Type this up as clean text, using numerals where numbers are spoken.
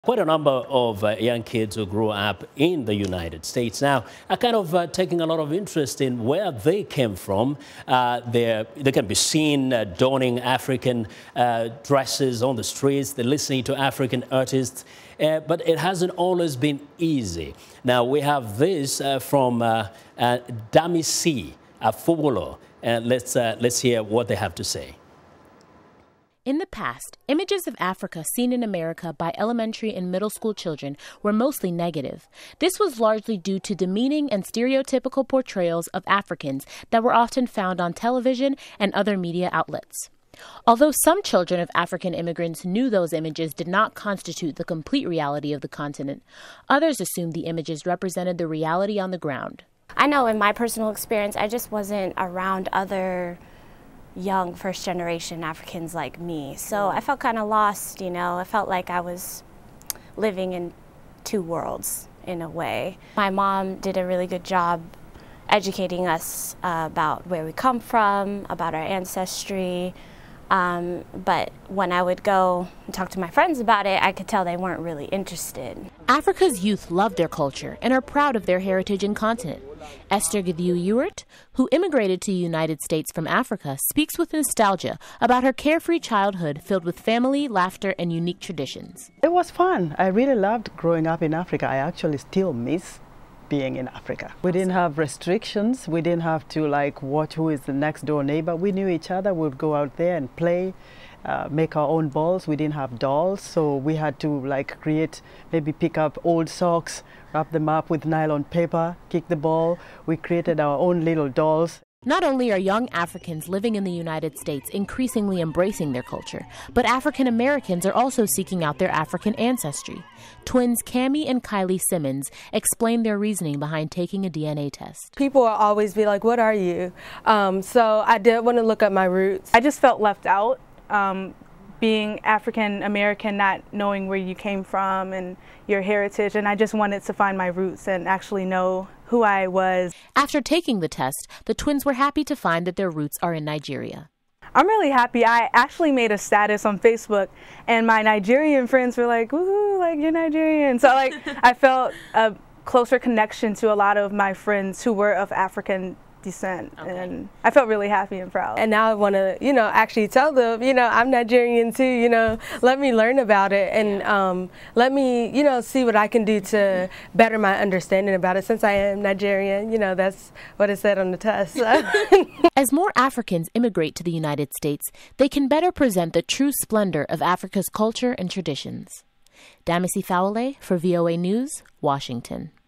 Quite a number of young kids who grew up in the United States now are kind of taking a lot of interest in where they came from. They can be seen donning African dresses on the streets. They're listening to African artists, but it hasn't always been easy. Now we have this from Damisi Fawole. Let's hear what they have to say. In the past, images of Africa seen in America by elementary and middle school children were mostly negative. This was largely due to demeaning and stereotypical portrayals of Africans that were often found on television and other media outlets. Although some children of African immigrants knew those images did not constitute the complete reality of the continent, others assumed the images represented the reality on the ground. I know in my personal experience, I just wasn't around other young first-generation Africans like me. So I felt kind of lost, I felt like I was living in two worlds in a way. My mom did a really good job educating us about where we come from, about our ancestry. But when I would go and talk to my friends about it, I could tell they weren't really interested. Africa's youth love their culture and are proud of their heritage and continent. Esther Ewert, who immigrated to the United States from Africa, speaks with nostalgia about her carefree childhood filled with family, laughter, and unique traditions. It was fun. I really loved growing up in Africa. I actually still miss being in Africa. We didn't have restrictions. We didn't have to watch who is the next door neighbor. We knew each other. We'd go out there and play, make our own balls. We didn't have dolls, so we had to create, maybe pick up old socks, wrap them up with nylon paper, kick the ball. We created our own little dolls. Not only are young Africans living in the United States increasingly embracing their culture, but African Americans are also seeking out their African ancestry. Twins Cammie and Kylie Simmons explain their reasoning behind taking a DNA test. People will always be like, "What are you?" So I did want to look up my roots. I just felt left out, being African American, not knowing where you came from and your heritage, and I just wanted to find my roots and actually know who I was. After taking the test, the twins were happy to find that their roots are in Nigeria. I'm really happy. I actually made a status on Facebook, and my Nigerian friends were like, "Woohoo, you're Nigerian." So I felt a closer connection to a lot of my friends who were of African descent, and I felt really happy and proud. And now I want to, actually tell them, I'm Nigerian too, let me learn about it and let me, see what I can do to better my understanding about it. Since I am Nigerian, that's what it said on the test. As more Africans immigrate to the United States, they can better present the true splendor of Africa's culture and traditions. Damisi Fawole for VOA News, Washington.